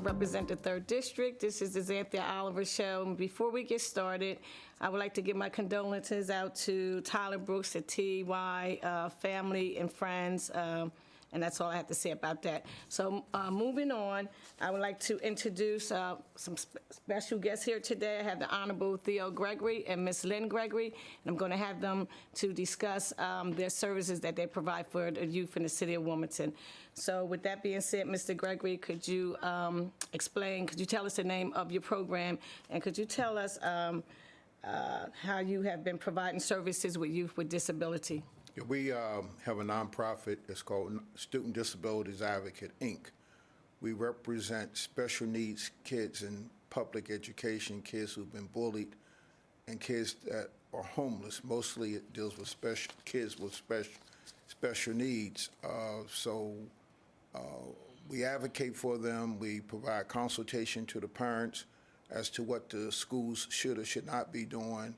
represent the 3rd District. This is the Zanthia Oliver Show. And before we get started, I would like to give my condolences out to Tyler Brooks, the TY family and friends. And that's all I have to say about that. So moving on, I would like to introduce some special guests here today. I have the Honorable Theo Gregory and Miss Lynn Gregory, and I'm going to have them to discuss their services that they provide for the youth in the city of Wilmington. So with that being said, Mr. Gregory, could you could you tell us the name of your program, and could you tell us how you have been providing services with youth with disability? We have a nonprofit that's called Student Disabilities Advocate, Inc. We represent special needs kids in public education, kids who've been bullied, and kids that are homeless. Mostly it deals with kids with special needs. We advocate for them. We provide consultation to the parents as to what the schools should or should not be doing.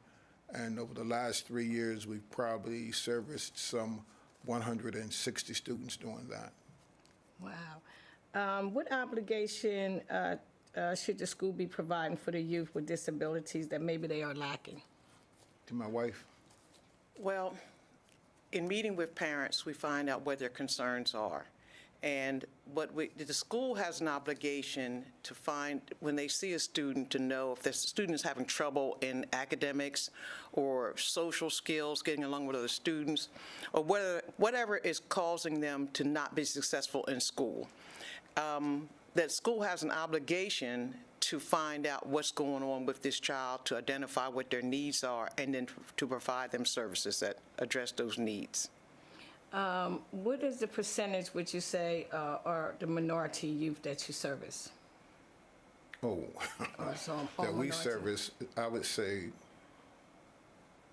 And over the last 3 years, we've probably serviced some 160 students doing that. Wow. What obligation should the school be providing for the youth with disabilities that maybe they are lacking? To my wife. Well, in meeting with parents, we find out what their concerns are. And the school has an obligation to find, when they see a student, to know if the student is having trouble in academics or social skills, getting along with other students, or whatever is causing them to not be successful in school. That school has an obligation to find out what's going on with this child, to identify what their needs are, and then to provide them services that address those needs. What is the percentage, would you say, are the minority youth that you service? Oh, that we service, I would say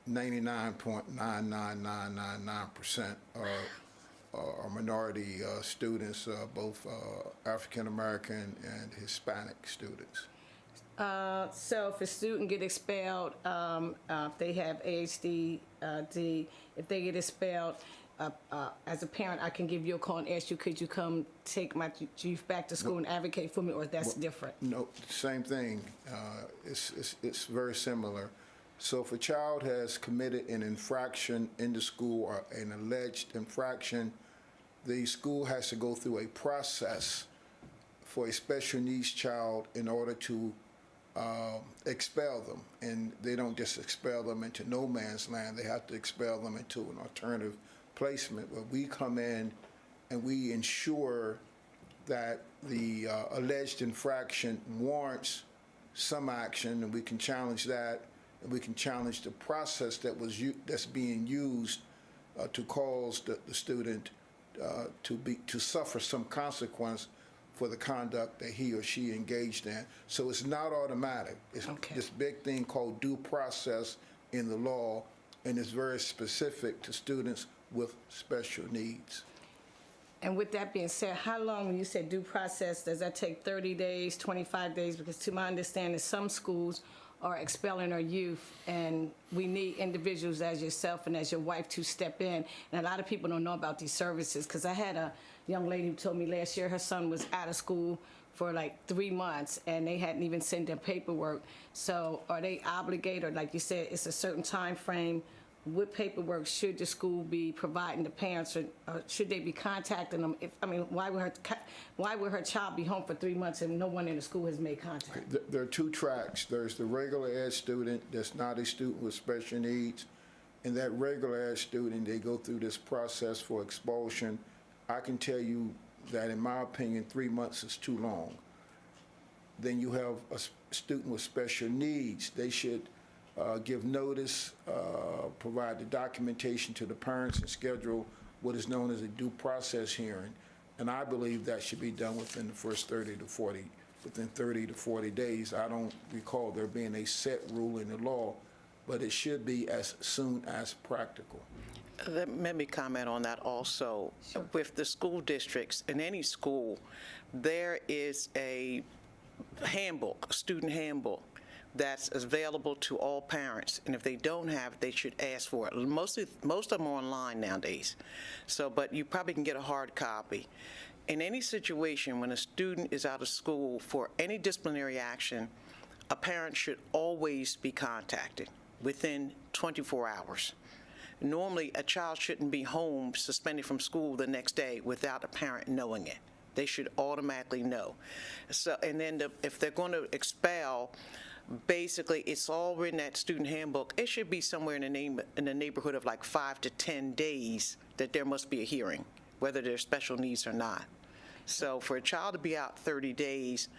99.99999% are minority students, both African American and Hispanic students. So if a student get expelled, if they have ADHD, if they get expelled, as a parent, I can give you a call and ask you, could you come take my youth back to school and advocate for me, or that's different? No, same thing. It's very similar. So if a child has committed an infraction in the school or an alleged infraction, the school has to go through a process for a special needs child in order to expel them. And they don't just expel them into no man's land. They have to expel them into an alternative placement, where we come in and we ensure that the alleged infraction warrants some action, and we can challenge that, and we can challenge the process that's being used to cause the student to suffer some consequence for the conduct that he or she engaged in. So it's not automatic. It's this big thing called due process in the law, and it's very specific to students with special needs. And with that being said, how long, when you said due process, does that take 30 days, 25 days? Because to my understanding, some schools are expelling our youth, and we need individuals as yourself and as your wife to step in. And a lot of people don't know about these services, because I had a young lady who told me last year her son was out of school for like 3 months, and they hadn't even sent their paperwork. So are they obligated, or like you said, it's a certain time frame? What paperwork should the school be providing the parents, or should they be contacting them? Why would her child be home for 3 months and no one in the school has made contact? There are two tracks. There's the regular ed student that's not a student with special needs, and that regular ed student, they go through this process for expulsion. I can tell you that, in my opinion, 3 months is too long. Then you have a student with special needs. They should give notice, provide the documentation to the parents, and schedule what is known as a due process hearing. And I believe that should be done within the first 30 to 40 days. I don't recall there being a set rule in the law, but it should be as soon as practical. Let me comment on that also. Sure. With the school districts, in any school, there is a handbook, a student handbook, that's available to all parents, and if they don't have it, they should ask for it. Most of them are online nowadays, but you probably can get a hard copy. in any situation when a student is out of school for any disciplinary action, a parent should always be contacted within 24 hours. Normally, a child shouldn't be home suspended from school the next day without a parent knowing it. They should automatically know. So, and then if they're going to expel, basically, it's all written in that student handbook. It should be somewhere in the neighborhood of like 5 to 10 days that there must be a hearing, whether there's special needs or not. So for a child to be out 30 days,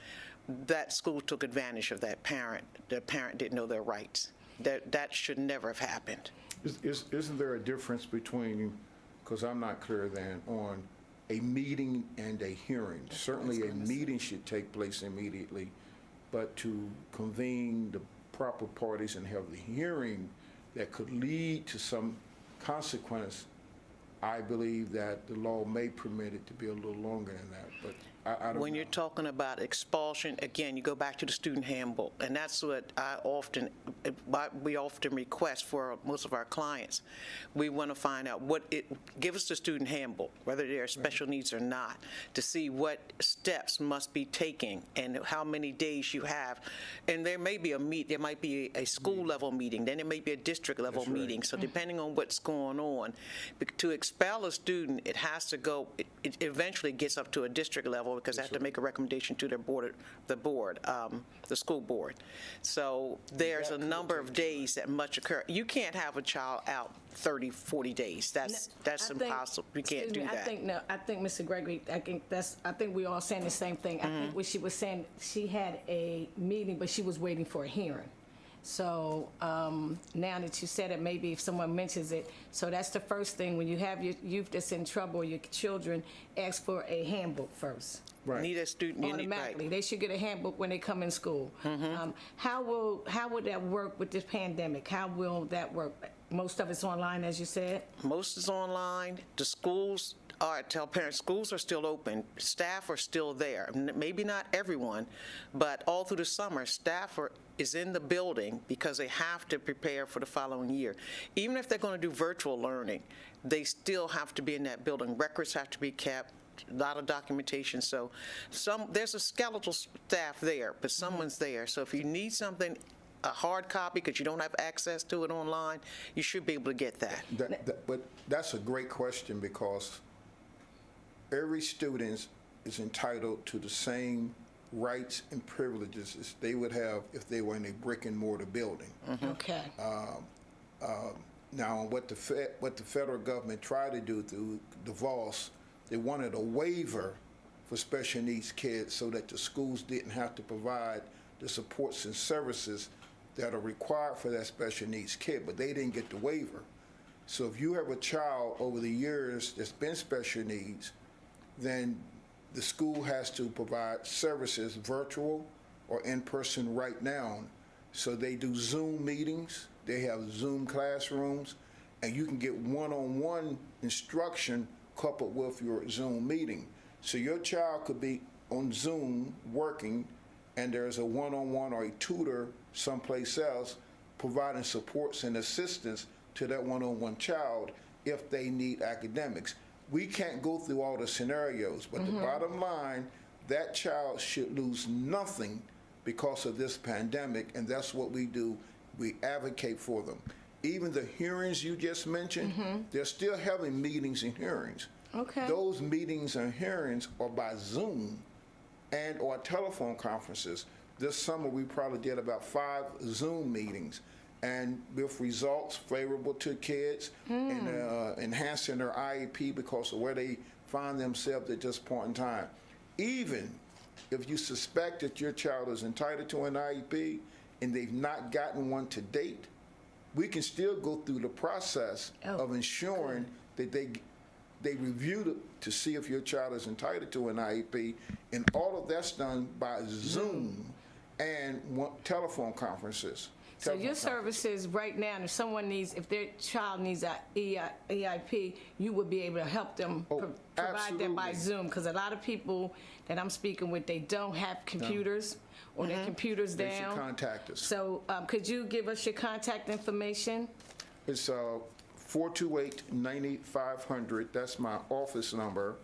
that school took advantage of that parent. The parent didn't know their rights. That should never have happened. Isn't there a difference between, because I'm not clear then, on a meeting and a hearing? Certainly a meeting should take place immediately, but to convene the proper parties and have the hearing that could lead to some consequence, I believe that the law may permit it to be a little longer than that, but I don't know. When you're talking about expulsion, again, you go back to the student handbook, and that's what we often request for most of our clients. We want to find out give us the student handbook, whether there are special needs or not, to see what steps must be taken and how many days you have. And there may be there might be a school level meeting, then it may be a district level meeting. So depending on what's going on, to expel a student, it has to go, it eventually gets up to a district level because they have to make a recommendation to their the school board. So there's a number of days that must occur. You can't have a child out 30, 40 days. That's impossible. You can't do that. I think, Mr. Gregory, I think we all saying the same thing. I think what she was saying, she had a meeting, but she was waiting for a hearing. So now that you said it, maybe if someone mentions it, so that's the first thing. When you have your youth that's in trouble, your children, ask for a handbook first. Right. Need a student. Automatically. They should get a handbook when they come in school. How would that work with this pandemic? How will that work? Most of it's online, as you said? Most is online. The schools tell parents schools are still open. Staff are still there. Maybe not everyone, but all through the summer, staff is in the building because they have to prepare for the following year. Even if they're going to do virtual learning, they still have to be in that building. Records have to be kept. A lot of documentation. So there's a skeletal staff there, but someone's there. So if you need something, a hard copy, because you don't have access to it online, you should be able to get that. But that's a great question, because every student is entitled to the same rights and privileges as they would have if they were in a brick and mortar building. Okay. Now, what the federal government tried to do through DeVos, they wanted a waiver for special needs kids so that the schools didn't have to provide the supports and services that are required for that special needs kid, but they didn't get the waiver. So if you have a child over the years that's been special needs, then the school has to provide services, virtual or in person right now. So they do Zoom meetings, they have Zoom classrooms, and you can get one-on-one instruction coupled with your Zoom meeting. So your child could be on Zoom working, and there's a one-on-one or a tutor someplace else providing supports and assistance to that one-on-one child if they need academics. We can't go through all the scenarios, but the bottom line, that child should lose nothing because of this pandemic, and that's what we do. We advocate for them. Even the hearings you just mentioned, they're still having meetings and hearings. Okay. Those meetings and hearings are by Zoom and or telephone conferences. This summer, we probably did about 5 Zoom meetings, and with results favorable to kids and enhancing their IEP because of where they find themselves at this point in time. Even if you suspect that your child is entitled to an IEP and they've not gotten one to date, we can still go through the process of ensuring that they review to see if your child is entitled to an IEP, and all of that's done by Zoom and telephone conferences. So your services right now, if their child needs an EIP, you would be able to help them provide that by Zoom, because a lot of people that I'm speaking with, they don't have computers or their computers down. They should contact us. So could you give us your contact information? It's 428-9500. That's my office number.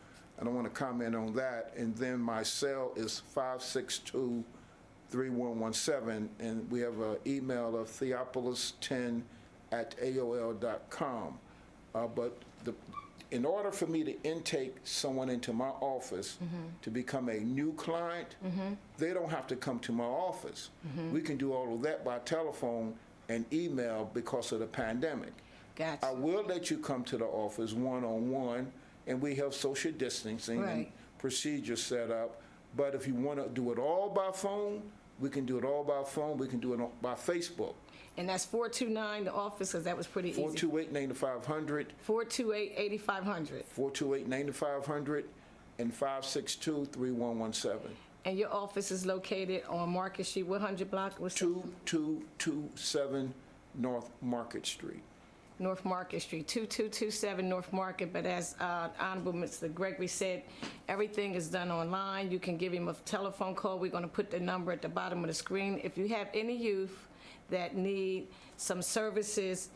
I don't want to comment on that. And then my cell is 562-3117, and we have an email of theopolis10@aol.com. But in order for me to intake someone into my office to become a new client, they don't have to come to my office. We can do all of that by telephone and email because of the pandemic. Gotcha. I will let you come to the office one-on-one, and we have social distancing and Right. procedures set up. But if you want to do it all by phone, we can do it all by phone. We can do it by Facebook. And that's 429, the office, because that was pretty easy. 428-9500, 428-8500. 428-9500, and 562-3117. And your office is located on Market Street, 100 block? What's that? 2227 North Market Street. North Market Street, 2227 North Market. But as Honorable Mr. Gregory said, everything is done online. You can give him a telephone call. We're going to put the number at the bottom of the screen. If you have any youth that need some services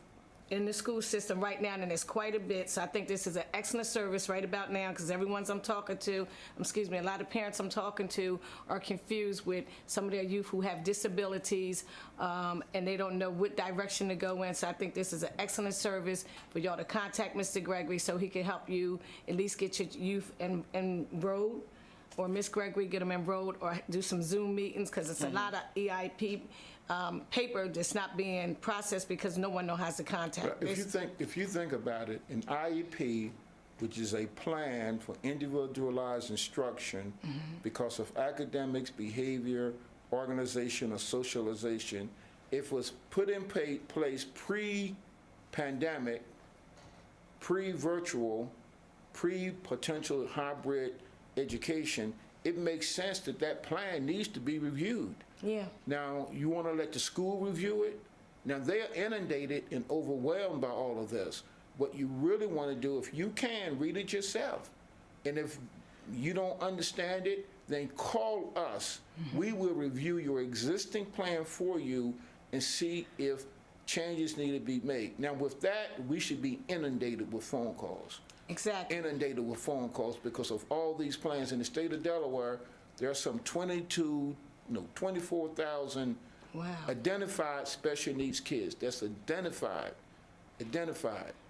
in the school system right now, and there's quite a bit, so I think this is an excellent service right about now, because everyone's I'm talking to, a lot of parents I'm talking to are confused with some of their youth who have disabilities, and they don't know what direction to go in, so I think this is an excellent service for y'all to contact Mr. Gregory so he can help you at least get your youth enrolled, or Miss Gregory get them enrolled, or do some Zoom meetings, because it's a lot of EIP paper that's not being processed because no one knows how to contact. If you think about it, an IEP, which is a plan for individualized instruction because of academics, behavior, organization, or socialization, if it was put in place pre-pandemic, pre-virtual, pre-potential hybrid education, it makes sense that that plan needs to be reviewed. Yeah. Now, you want to let the school review it? Now, they're inundated and overwhelmed by all of this. What you really want to do, if you can, read it yourself. And if you don't understand it, then call us. We will review your existing plan for you and see if changes need to be made. Now, with that, we should be inundated with phone calls. Exactly. Inundated with phone calls because of all these plans. In the state of Delaware, there are some 24,000 Wow. identified special needs kids. That's identified.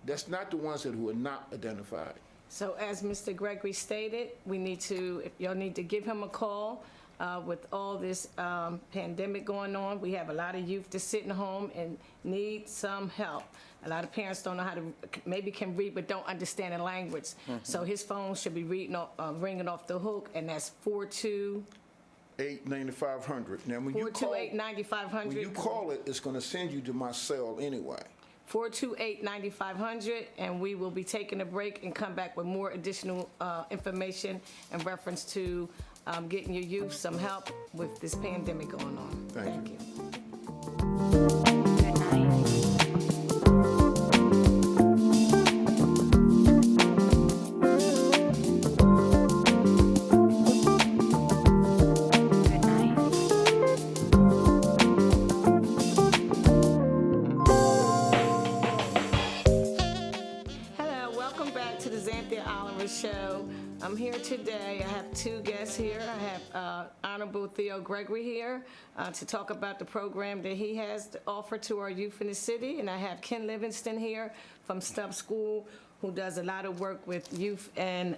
That's not the ones who are not identified. So as Mr. Gregory stated, y'all need to give him a call. With all this pandemic going on, we have a lot of youth that's sitting home and need some help. A lot of parents don't know how to, maybe can read, but don't understand the language. So his phone should be ringing off the hook, and that's 428-9500. Now, when you call, 428-9500. when you call it, it's going to send you to my cell anyway. 428-9500, and we will be taking a break and come back with more additional information in reference to getting your youth some help with this pandemic going on. Thank you. Good night. Good night. Hello, welcome back to the Zanthia Show. I'm here today. I have two guests here. I have Honorable Theo Gregory here to talk about the program that he has to offer to our youth in the city. And I have Ken Livingston here from Stubbs School, who does a lot of work with youth and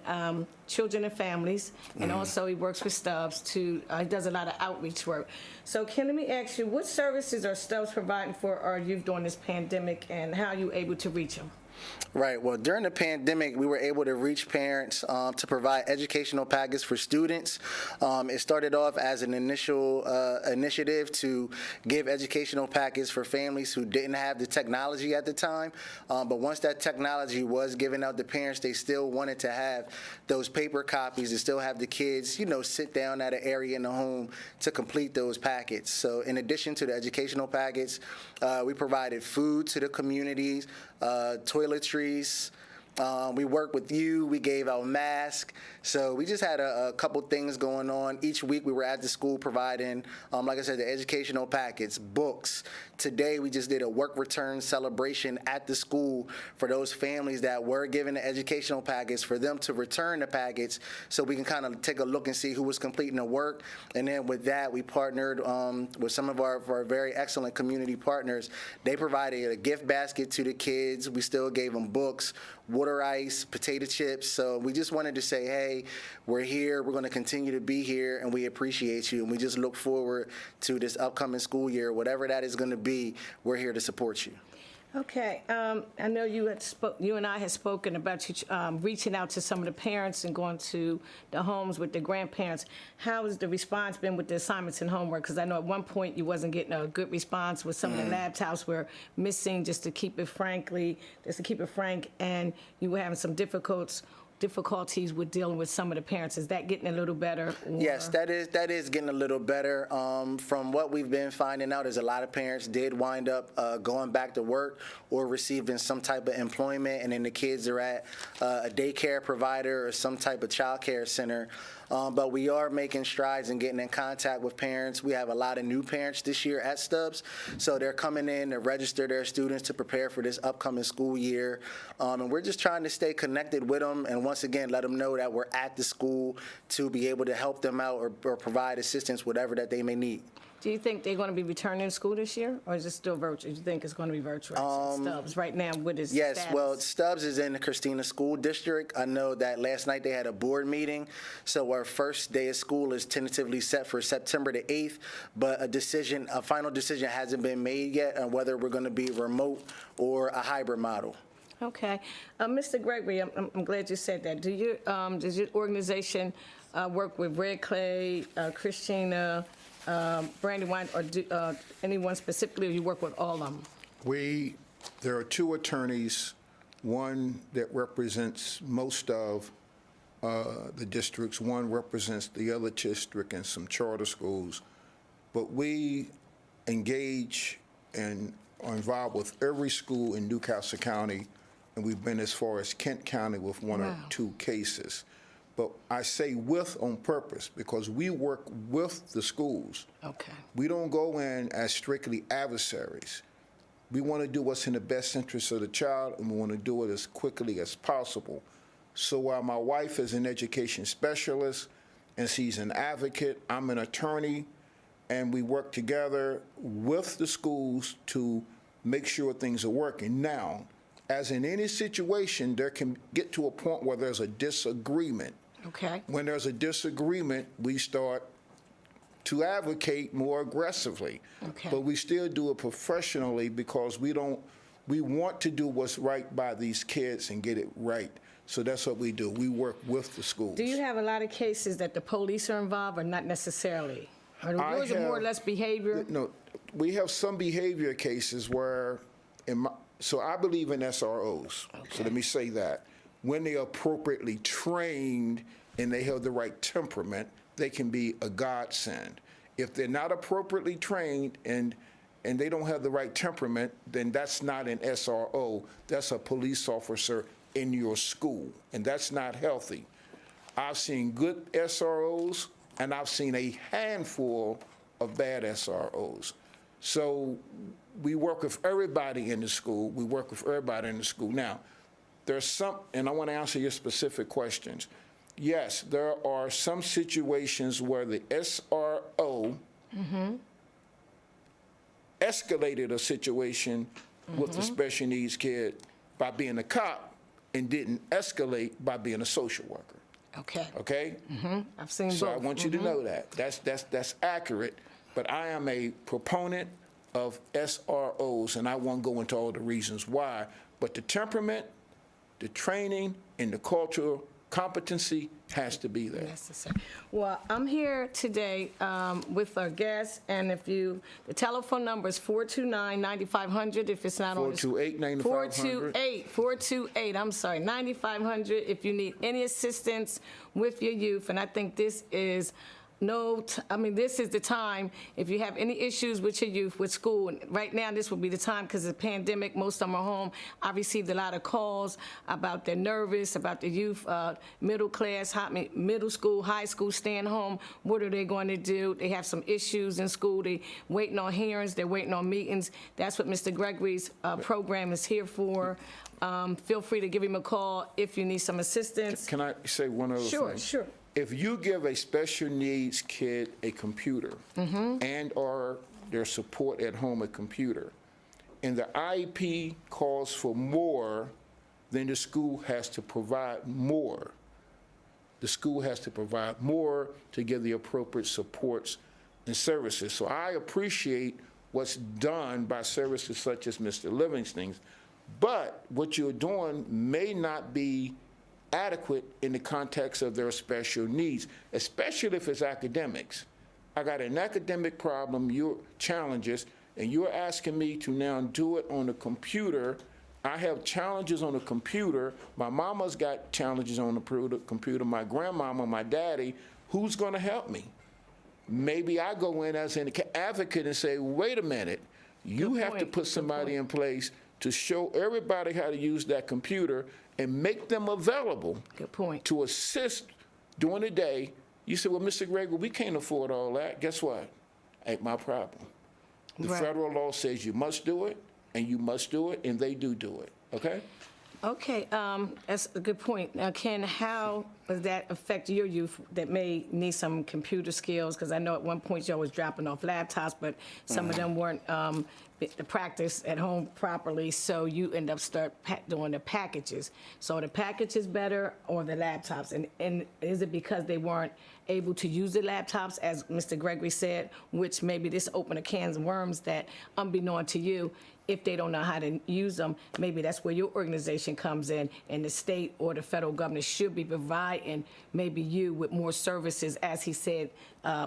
children and families. And also he works with Stubbs he does a lot of outreach work. So Ken, let me ask you, what services are Stubbs providing for our youth during this pandemic, and how are you able to reach them? Right. Well, during the pandemic, we were able to reach parents to provide educational packages for students. It started off as an initial initiative to give educational packages for families who didn't have the technology at the time. But once that technology was given out to parents, they still wanted to have those paper copies and still have the kids, sit down at an area in the home to complete those packets. So in addition to the educational packets, we provided food to the communities, toiletries, We worked with you. We gave out masks. So we just had a couple things going on. Each week we were at the school providing, like I said, the educational packets, books. Today we just did a work return celebration at the school for those families that were given the educational packets, for them to return the packets so we can kind of take a look and see who was completing the work. And then with that, we partnered with some of our very excellent community partners. They provided a gift basket to the kids. We still gave them books, water ice, potato chips. So we just wanted to say, hey, we're here. We're going to continue to be here, and we appreciate you. And we just look forward to this upcoming school year. Whatever that is going to be, we're here to support you. Okay, I know you and I had spoken about you reaching out to some of the parents and going to the homes with the grandparents. How has the response been with the assignments and homework? Because I know at one point you wasn't getting a good response with some of the laptops were missing, just to keep it frank, and you were having some difficulties with dealing with some of the parents. Is that getting a little better? Yes, that is getting a little better. From what we've been finding out is a lot of parents did wind up going back to work or receiving some type of employment, and then the kids are at a daycare provider or some type of child care center. But we are making strides and getting in contact with parents. We have a lot of new parents this year at Stubbs, so they're coming in to register their students to prepare for this upcoming school year. And we're just trying to stay connected with them, and once again, let them know that we're at the school to be able to help them out or provide assistance, whatever that they may need. Do you think they're going to be returning to school this year, or is it still virtual? Do you think it's going to be virtual at Stubbs right now? What is Yes, status? well, Stubbs is in the Christina School District. I know that last night they had a board meeting, so our first day of school is tentatively set for September the 8th, but a final decision hasn't been made yet on whether we're going to be remote or a hybrid model. Okay. Mr. Gregory, I'm glad you said that. Does your organization work with Red Clay, Christina, Brandywine, or anyone specifically, or you work with all of them? There are two attorneys, one that represents most of the districts, one represents the other district and some charter schools. But we engage and are involved with every school in Newcastle County, and we've been as far as Kent County with one or two cases. But I say with on purpose because we work with the schools. Okay. We don't go in as strictly adversaries. We want to do what's in the best interest of the child, and we want to do it as quickly as possible. So while my wife is an education specialist and she's an advocate, I'm an attorney, and we work together with the schools to make sure things are working. Now, as in any situation, there can get to a point where there's a disagreement. Okay. When there's a disagreement, we start to advocate more aggressively. Okay. But we still do it professionally because we want to do what's right by these kids and get it right. So that's what we do. We work with the schools. Do you have a lot of cases that the police are involved, or not necessarily? Or yours are more or less behavior? No, we have some behavior cases where, so I believe in SROs. Okay. So let me say that. When they're appropriately trained and they have the right temperament, they can be a godsend. If they're not appropriately trained and they don't have the right temperament, then that's not an SRO. That's a police officer in your school, and that's not healthy. I've seen good SROs, and I've seen a handful of bad SROs. So we work with everybody in the school. Now, there's some, and I want to answer your specific questions. Yes, there are some situations where the SRO escalated a situation with the special needs kid by being a cop and didn't escalate by being a social worker. Okay. Okay? I've seen both. So I want you to know that. That's accurate, but I am a proponent of SROs, and I won't go into all the reasons why, but the temperament, the training, and the cultural competency has to be there. Necessary. Well, I'm here today with our guests, and the telephone number is 429-9500 if it's not on the 428-9500. 428, I'm sorry, 9500 if you need any assistance with your youth, and I think this is this is the time, if you have any issues with your youth, with school, and right now this would be the time because of the pandemic, most of them are home. I received a lot of calls about they're nervous, about the youth, middle class, middle school, high school, staying home. What are they going to do? They have some issues in school. They waiting on hearings. They're waiting on meetings. That's what Mr. Gregory's program is here for. Feel free to give him a call if you need some assistance. Can I say one other thing? Sure. If you give a special needs kid a computer and/or their support at home a computer, and the IEP calls for more, then the school has to provide more. The school has to provide more to give the appropriate supports and services. So I appreciate what's done by services such as Mr. Livingston's, but what you're doing may not be adequate in the context of their special needs, especially if it's academics. I got an academic problem, your challenges, and you're asking me to now do it on the computer. I have challenges on the computer. My mama's got challenges on the computer, my grandmama, my daddy. Who's gonna help me? Maybe I go in as an advocate and say, wait a minute, you have to put somebody in place to show everybody how to use that computer and make them available to assist during the day. You say, well, Mr. Gregory, we can't afford all that. Guess what? Ain't my problem. The federal law says you must do it, and you must do it, and they do it, okay? Okay, that's a good point. Now, Ken, how does that affect your youth that may need some computer skills? Because I know at one point y'all was dropping off laptops, but some of them weren't practice at home properly, so you end up doing the packages. So the packages better or the laptops? And is it because they weren't able to use the laptops, as Mr. Gregory said, which maybe this opened a can of worms that, unbeknown to you, if they don't know how to use them, maybe that's where your organization comes in, and the state or the federal government should be providing maybe you with more services, as he said.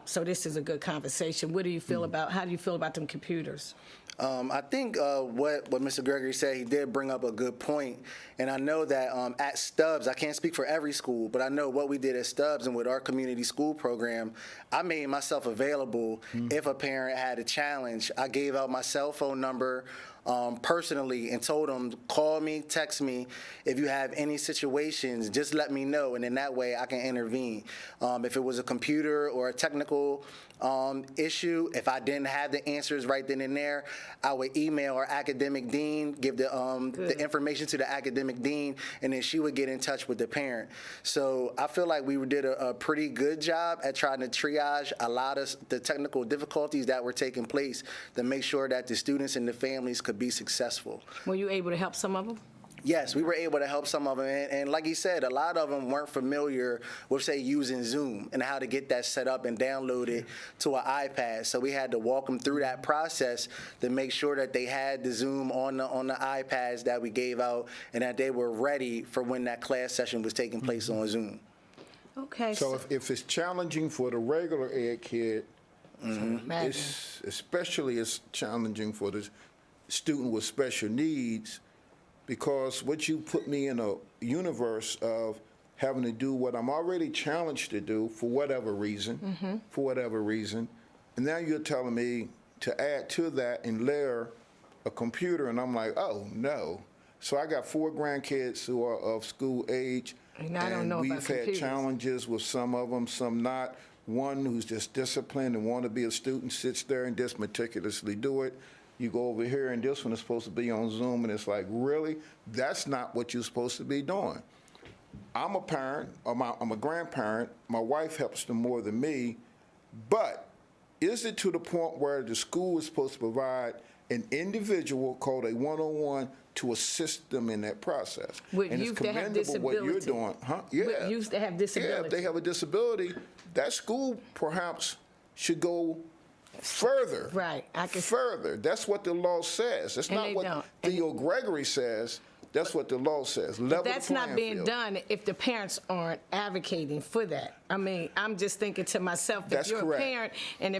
So this is a good conversation. What do you feel about, how do you feel about them computers? I think what Mr. Gregory said, he did bring up a good point. And I know that at Stubbs, I can't speak for every school, but I know what we did at Stubbs and with our community school program, I made myself available if a parent had a challenge. I gave out my cell phone number personally and told them, call me, text me. If you have any situations, just let me know, and in that way I can intervene. If it was a computer or a technical issue, if I didn't have the answers right then and there, I would email our academic dean, give the information to the academic dean, and then she would get in touch with the parent. So I feel like we did a pretty good job at trying to triage a lot of the technical difficulties that were taking place to make sure that the students and the families could be successful. Were you able to help some of them? Yes, we were able to help some of them, and like he said, a lot of them weren't familiar with, say, using Zoom and how to get that set up and downloaded to an iPad. So we had to walk them through that process to make sure that they had the Zoom on the iPads that we gave out, and that they were ready for when that class session was taking place on Zoom. Okay. So if it's challenging for the regular ed kid, especially it's challenging for the student with special needs, because what you put me in a universe of having to do what I'm already challenged to do for whatever reason, and now you're telling me to add to that and layer a computer, and I'm like, oh no. So I got 4 grandkids who are of school age, and I don't know we've about had computers. challenges with some of them, some not. One who's just disciplined and want to be a student sits there and just meticulously do it. You go over here, and this one is supposed to be on Zoom, and it's like, really? That's not what you're supposed to be doing. I'm a parent, or I'm a grandparent. My wife helps them more than me. But is it to the point where the school is supposed to provide an individual called a one-on-one to assist them in that process? With and youth it's that have commendable what you're disability. doing. Huh? Yeah. With youth that have disability. Yeah, if they have a disability, that school perhaps should go further. Right. Further. That's what the law says. That's And not they what don't. Theo Gregory says. That's what the law says. Level That's the not playing being field. done if the parents aren't advocating for that. I mean, I'm just thinking to myself, if That's you're correct. a parent, and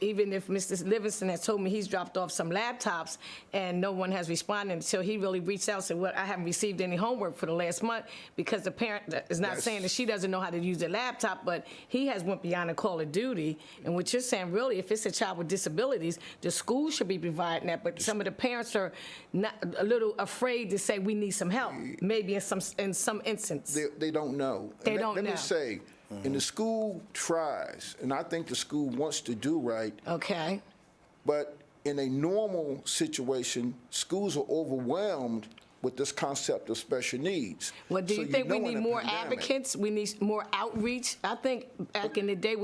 even if Mr. Livingston has told me he's dropped off some laptops and no one has responded until he really reached out and said, well, I haven't received any homework for the last month, because the parent is not saying that she doesn't know how to use the laptop, but he has went beyond the call of duty. And what you're saying, really, if it's a child with disabilities, the school should be providing that, but some of the parents are not a little afraid to say we need some help, maybe in some instance. They don't know. They And don't let know. me say, and the school tries, and I think the school wants to do right, Okay. but in a normal situation, schools are overwhelmed with this concept of special needs. Well, do So you think we know in need a more pandemic- advocates? We need more outreach? I think back in the day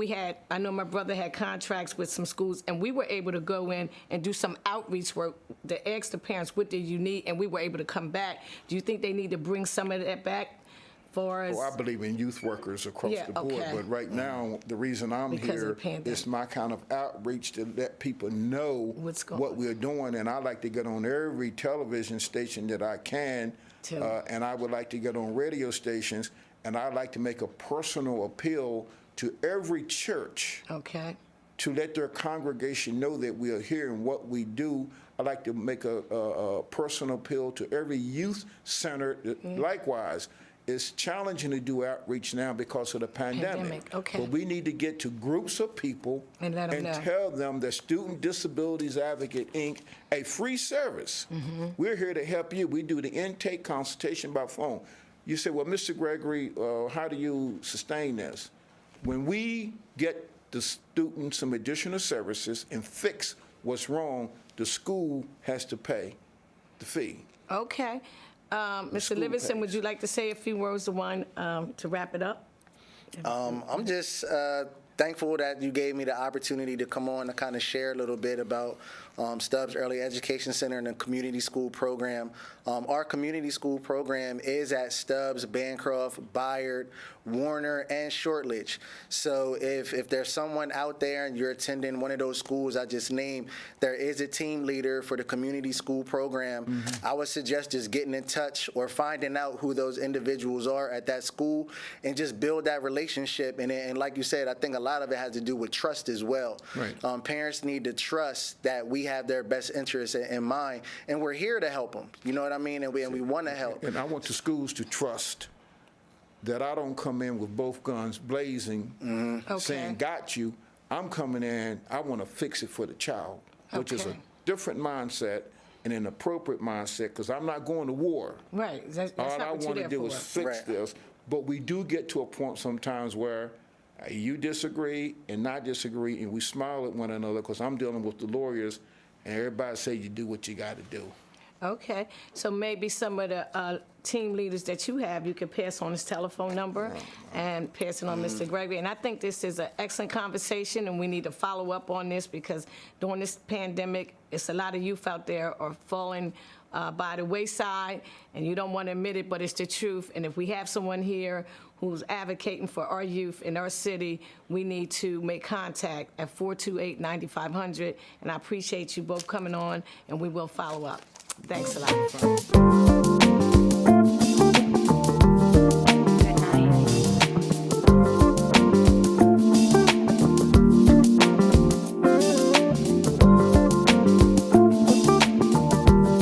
I know my brother had contracts with some schools, and we were able to go in and do some outreach work to ask the parents, what do you need, and we were able to come back. Do you think they need to bring some of that back for us? Well, I believe in youth workers across Yeah, the board, okay. but right now, the reason I'm Because of the here pandemic. is my kind of outreach to let people know What's going what on. we're doing, and I like to get on every television station that I can, Too. and I would like to get on radio stations, and I like to make a personal appeal to every church Okay. to let their congregation know that we are here and what we do. I like to make a personal appeal to every youth center. Likewise, it's challenging to do outreach now because of the pandemic. Pandemic, okay. But we need to get to groups of people And let 'em know. tell them that Student Disabilities Advocate, Inc., a free service. Mm-hmm. We're here to help you. We do the intake consultation by phone. You say, well, Mr. Gregory, how do you sustain this? When we get the student some additional services and fix what's wrong, the school has to pay the fee. Okay. Mr. school Livingston, would pays. you like to say a few words to wrap it up? I'm just thankful that you gave me the opportunity to come on to kind of share a little bit about Stubbs Early Education Center and the community school program. Our community school program is at Stubbs, Bancroft, Bayard, Warner, and Shortledge. So if there's someone out there and you're attending one of those schools I just named, there is a team leader for the community school program. I would suggest just getting in touch or finding out who those individuals are at that school and just build that relationship. And like you said, I think a lot of it has to do with trust as well. Right. Parents need to trust that we have their best interests in mind, and we're here to help them. You know what I mean? And we want to help. And I want the schools to trust that I don't come in with both guns blazing, saying, Okay. got you. I'm coming in, I want to fix it for the child, which is a Okay. different mindset and an appropriate mindset, because I'm not going to war. Right. That's All not I what you're want to there do for. is fix Right. this. But we do get to a point sometimes where you disagree and I disagree, and we smile at one another because I'm dealing with the lawyers, and everybody say you do what you got to do. Okay, so maybe some of the team leaders that you have, you could pass on his telephone number and pass it on Mr. Gregory. And I think this is an excellent conversation, and we need to follow up on this, because during this pandemic, it's a lot of youth out there are falling by the wayside, and you don't want to admit it, but it's the truth. And if we have someone here who's advocating for our youth in our city, we need to make contact at 428-9500. And I appreciate you both coming on, and we will follow up. Thanks a lot.